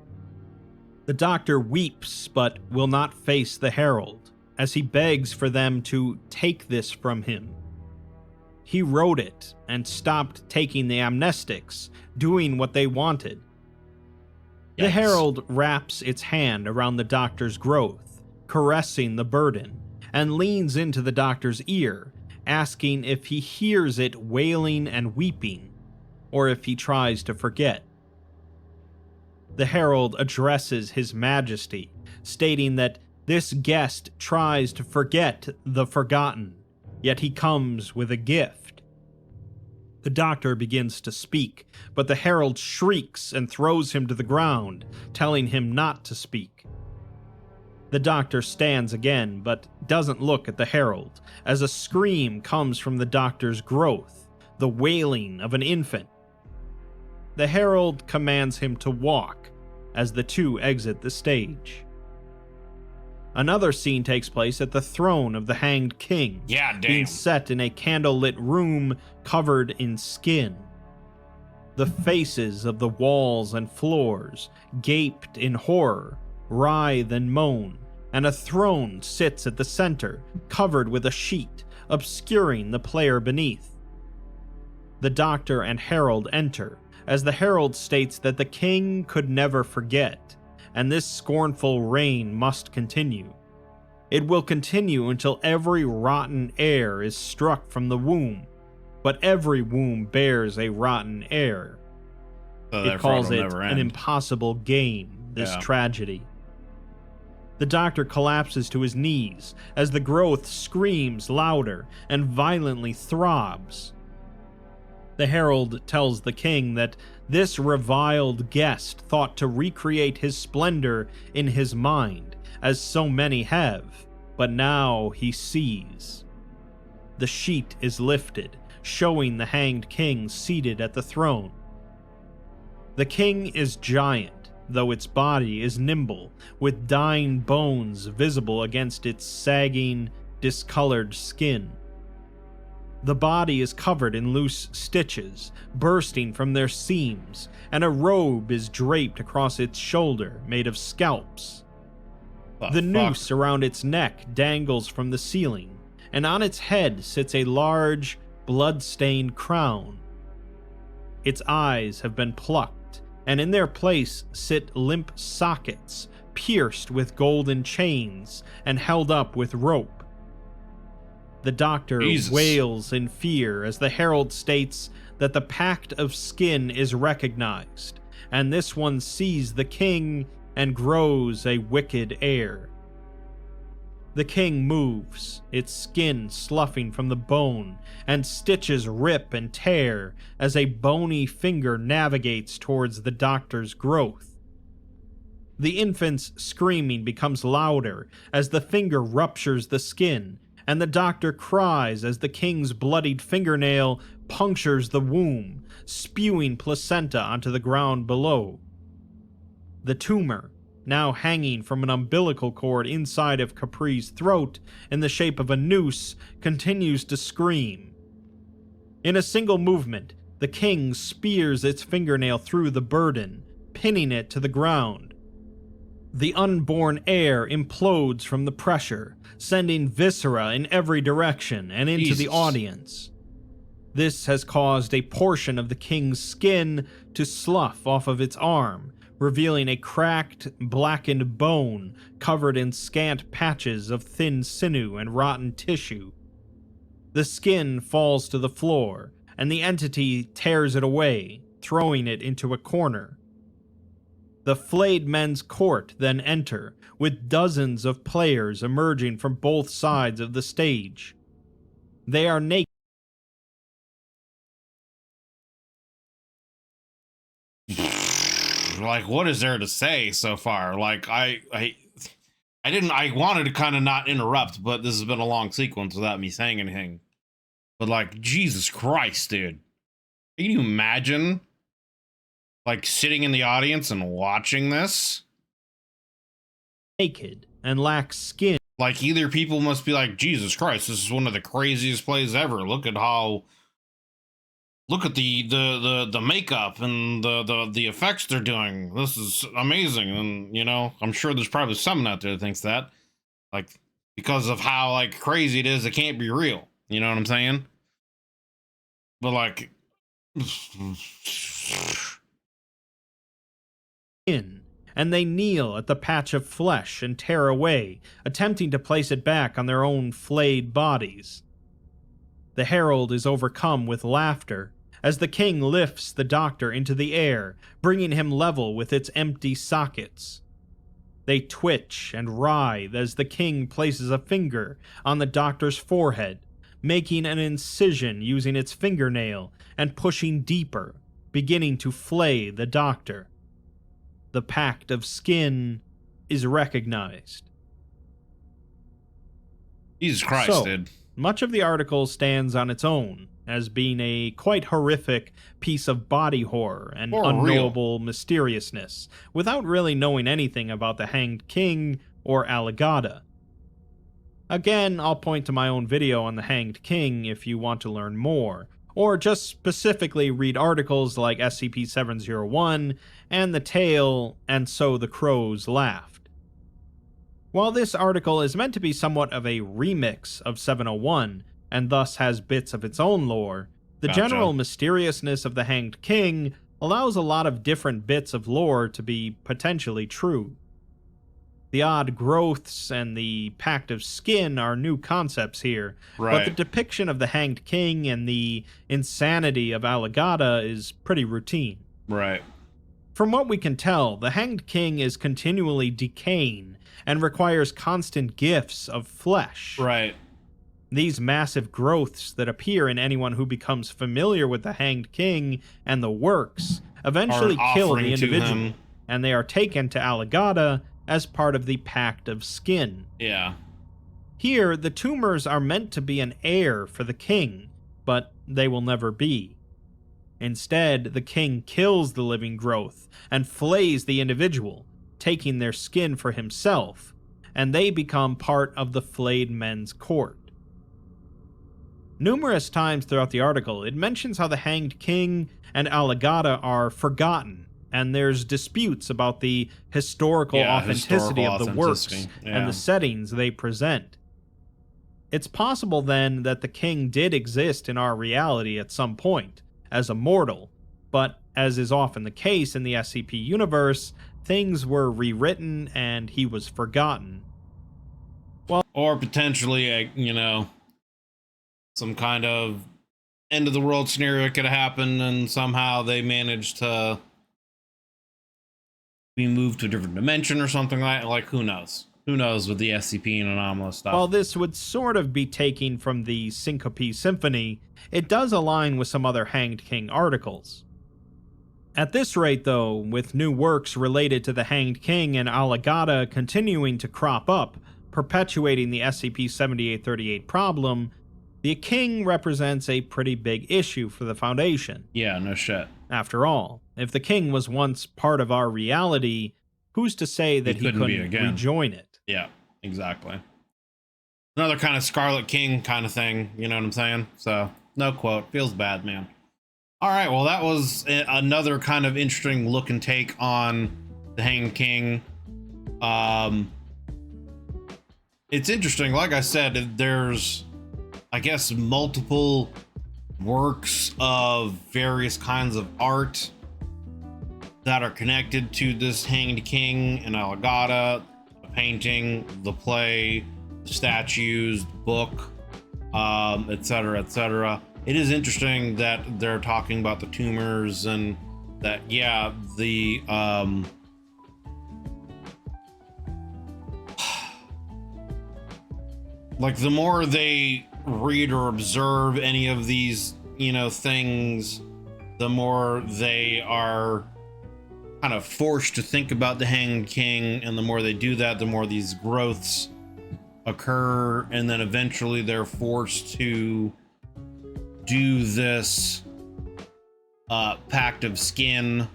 [SPEAKER 2] The doctor weeps but will not face the herald, as he begs for them to take this from him. He wrote it and stopped taking the amnestics, doing what they wanted. The herald wraps its hand around the doctor's growth, caressing the burden, and leans into the doctor's ear, asking if he hears it wailing and weeping, or if he tries to forget. The herald addresses His Majesty, stating that this guest tries to forget the forgotten, yet he comes with a gift. The doctor begins to speak, but the herald shrieks and throws him to the ground, telling him not to speak. The doctor stands again, but doesn't look at the herald, as a scream comes from the doctor's growth, the wailing of an infant. The herald commands him to walk, as the two exit the stage. Another scene takes place at the throne of the Hanged King, being set in a candlelit room covered in skin. The faces of the walls and floors gaped in horror, writhe and moan, and a throne sits at the center, covered with a sheet, obscuring the player beneath. The Doctor and Herald enter, as the Herald states that the king could never forget, and this scornful reign must continue. It will continue until every rotten heir is struck from the womb, but every womb bears a rotten heir.
[SPEAKER 1] So
[SPEAKER 2] It calls it an impossible game, this tragedy. The Doctor collapses to his knees as the growth screams louder and violently throbs. The Herald tells the king that this reviled guest thought to recreate his splendor in his mind, as so many have, but now he sees. The sheet is lifted, showing the hanged king seated at the throne. The king is giant, though its body is nimble, with dying bones visible against its sagging, discolored skin. The body is covered in loose stitches, bursting from their seams, and a robe is draped across its shoulder, made of scalps. The noose around its neck dangles from the ceiling, and on its head sits a large, blood-stained crown. Its eyes have been plucked, and in their place sit limp sockets, pierced with golden chains and held up with rope. The Doctor wails in fear as the Herald states that the Pact of Skin is recognized, and this one sees the king and grows a wicked heir. The king moves, its skin sloughing from the bone, and stitches rip and tear as a bony finger navigates towards the Doctor's growth. The infant's screaming becomes louder as the finger ruptures the skin, and the Doctor cries as the king's bloodied fingernail punctures the womb, spewing placenta onto the ground below. The tumor, now hanging from an umbilical cord inside of Capri's throat in the shape of a noose, continues to scream. In a single movement, the king spears its fingernail through the burden, pinning it to the ground. The unborn heir implodes from the pressure, sending viscera in every direction and into the audience. This has caused a portion of the king's skin to slough off of its arm, revealing a cracked, blackened bone covered in scant patches of thin sinew and rotten tissue. The skin falls to the floor, and the entity tears it away, throwing it into a corner. The flayed men's court then enter, with dozens of players emerging from both sides of the stage. They are naked.
[SPEAKER 1] Like, what is there to say so far? Like, I wanted to kind of not interrupt, but this has been a long sequence without me saying anything. But like, Jesus Christ, dude. Can you imagine, like, sitting in the audience and watching this?
[SPEAKER 2] Naked and lack skin.
[SPEAKER 1] Like, either people must be like, Jesus Christ, this is one of the craziest plays ever. Look at the makeup and the effects they're doing. This is amazing. And, you know, I'm sure there's probably someone out there that thinks that, like, because of how, like, crazy it is, it can't be real. You know what I'm saying? But, like,
[SPEAKER 2] and they kneel at the patch of flesh and tear away, attempting to place it back on their own flayed bodies. The Herald is overcome with laughter as the king lifts the Doctor into the air, bringing him level with its empty sockets. They twitch and writhe as the king places a finger on the Doctor's forehead, making an incision using its fingernail and pushing deeper, beginning to flay the Doctor. The Pact of Skin is recognized.
[SPEAKER 1] Jesus Christ, dude.
[SPEAKER 2] Much of the article stands on its own, as being a quite horrific piece of body horror and unknowable mysteriousness, without really knowing anything about the Hanged King or Allegada. Again, I'll point to my own video on the Hanged King if you want to learn more, or just specifically read articles like SCP-701 and the tale "And So the Crows Laughed." While this article is meant to be somewhat of a remix of 701, and thus has bits of its own lore, the general mysteriousness of the Hanged King allows a lot of different bits of lore to be potentially true. The odd growths and the pact of skin are new concepts here, but the depiction of the Hanged King and the insanity of Alamogordo is pretty routine.
[SPEAKER 1] Right.
[SPEAKER 2] From what we can tell, the Hanged King is continually decaying and requires constant gifts of flesh.
[SPEAKER 1] Right.
[SPEAKER 2] These massive growths that appear in anyone who becomes familiar with the Hanged King and the works eventually kill the individual, and they are taken to Alamogordo as part of the Pact of Skin.
[SPEAKER 1] Yeah.
[SPEAKER 2] Here, the tumors are meant to be an heir for the king, but they will never be. Instead, the king kills the living growth and flays the individual, taking their skin for himself, and they become part of the flayed men's court. Numerous times throughout the article, it mentions how the Hanged King and Alamogordo are forgotten, and there's disputes about the historical authenticity of the works and the settings they present. It's possible then that the king did exist in our reality at some point, as a mortal, but as is often the case in the SCP universe, things were rewritten and he was forgotten.
[SPEAKER 1] Or potentially, some kind of end of the world scenario could happen and somehow they managed to be moved to a different dimension or something like who knows? Who knows with the SCP and anomalous stuff?
[SPEAKER 2] While this would sort of be taken from the Syncope Symphony, it does align with some other Hanged King articles. At this rate, though, with new works related to the Hanged King and Alamogordo continuing to crop up, perpetuating the SCP-7838 problem, the king represents a pretty big issue for the Foundation.
[SPEAKER 1] Yeah, no shit.
[SPEAKER 2] After all, if the king was once part of our reality, who's to say that he couldn't rejoin it?
[SPEAKER 1] Yeah, exactly. Another kind of Scarlet King kind of thing, you know what I'm saying? So, no quote. Feels bad, man. All right, well, that was another kind of interesting look and take on the Hanged King. It's interesting. Like I said, there's, I guess, multiple works of various kinds of art that are connected to this Hanged King and Alamogordo, the painting, the play, the statues, the book, etc., etc. It is interesting that they're talking about the tumors and that, yeah, the like the more they read or observe any of these, things, the more they are kind of forced to think about the Hanged King, and the more they do that, the more these growths occur, and then eventually they're forced to do this pact of skin.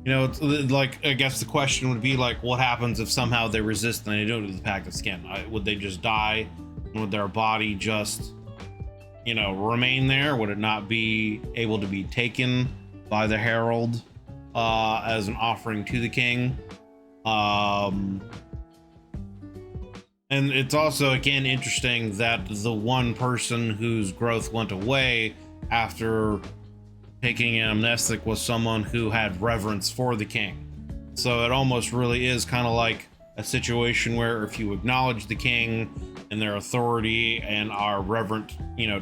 [SPEAKER 1] It's like, I guess the question would be like, what happens if somehow they resist and they don't do the pact of skin? Would they just die? Would their body just remain there? Would it not be able to be taken by the herald as an offering to the king? And it's also, again, interesting that the one person whose growth went away after taking an amnestic was someone who had reverence for the king. So it almost really is kind of like a situation where if you acknowledge the king and their authority and are reverent,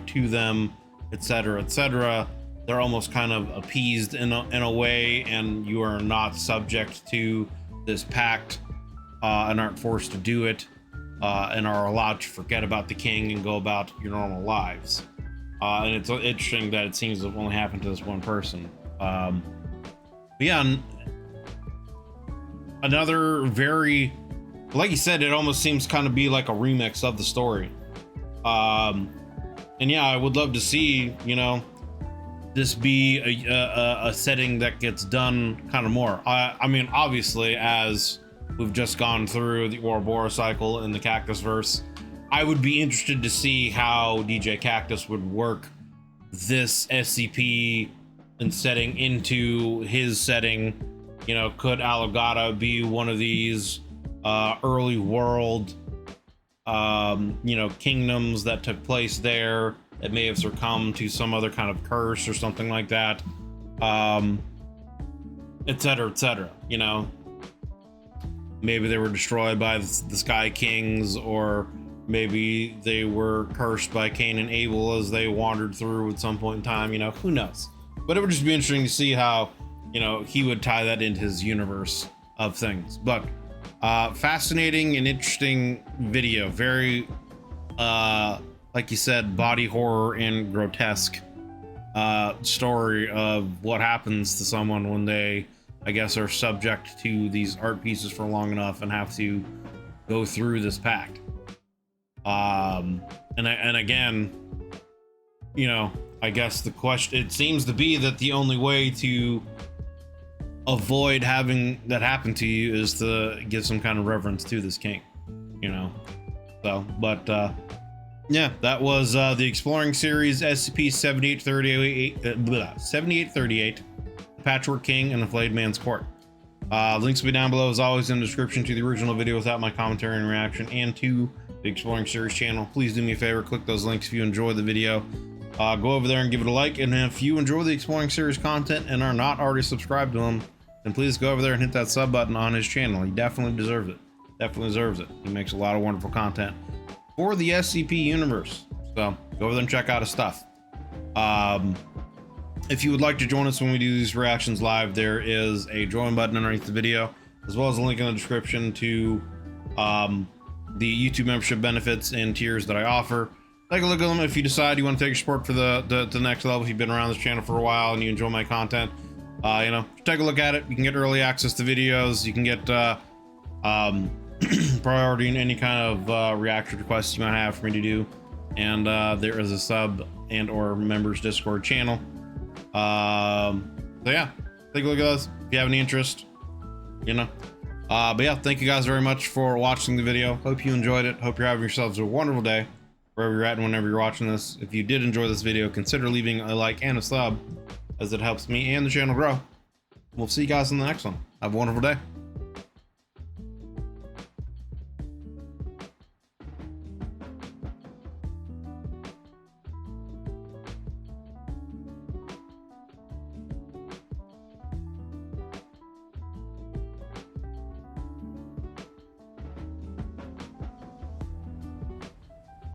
[SPEAKER 1] to them, etc., etc., they're almost kind of appeased in a way, and you are not subject to this pact and aren't forced to do it, and are allowed to forget about the king and go about your normal lives. And it's interesting that it seems to have only happened to this one person. But yeah, another very, like you said, it almost seems kind of be like a remix of the story. And yeah, I would love to see, this be a setting that gets done kind of more. I mean, obviously, as we've just gone through the Ouroboros cycle in the Cactus verse, I would be interested to see how DJ Cactus would work this SCP and setting into his setting. You know, could Alamogordo be one of these early world, you know, kingdoms that took place there that may have succumbed to some other kind of curse or something like that, etc., etc. You know, maybe they were destroyed by the Sky Kings, or maybe they were cursed by Cain and Abel as they wandered through at some point in time. You know, who knows? But it would just be interesting to see how, you know, he would tie that into his universe of things. But fascinating and interesting video. Very, like you said, body horror and grotesque story of what happens to someone when they, I guess, are subject to these art pieces for long enough and have to go through this pact. And again, you know, I guess the question, it seems to be that the only way to avoid having that happen to you is to give some kind of reverence to this king, you know. So, but yeah, that was the Exploring Series SCP-7838, Patchwork King and the Flayed Man's Court. Links will be down below as always in the description to the original video without my commentary and reaction, and to the Exploring Series channel. Please do me a favor, click those links if you enjoyed the video. Go over there and give it a like, and if you enjoy the Exploring Series content and are not already subscribed to him, then please go over there and hit that sub button on his channel. He definitely deserves it. Definitely deserves it. He makes a lot of wonderful content for the SCP universe. So go over there and check out his stuff. If you would like to join us when we do these reactions live, there is a join button underneath the video, as well as a link in the description to the YouTube membership benefits and tiers that I offer. Take a look at them if you decide you want to take your support for the next level. If you've been around this channel for a while and you enjoy my content, you know, take a look at it. You can get early access to videos. You can get priority in any kind of reaction requests you might have for me to do. And there is a sub and or members Discord channel. So yeah, take a look at those if you have any interest, you know. But yeah, thank you guys very much for watching the video. Hope you enjoyed it. Hope you're having yourselves a wonderful day wherever you're at and whenever you're watching this. If you did enjoy this video, consider leaving a like and a sub, as it helps me and the channel grow. We'll see you guys in the next one. Have a wonderful day.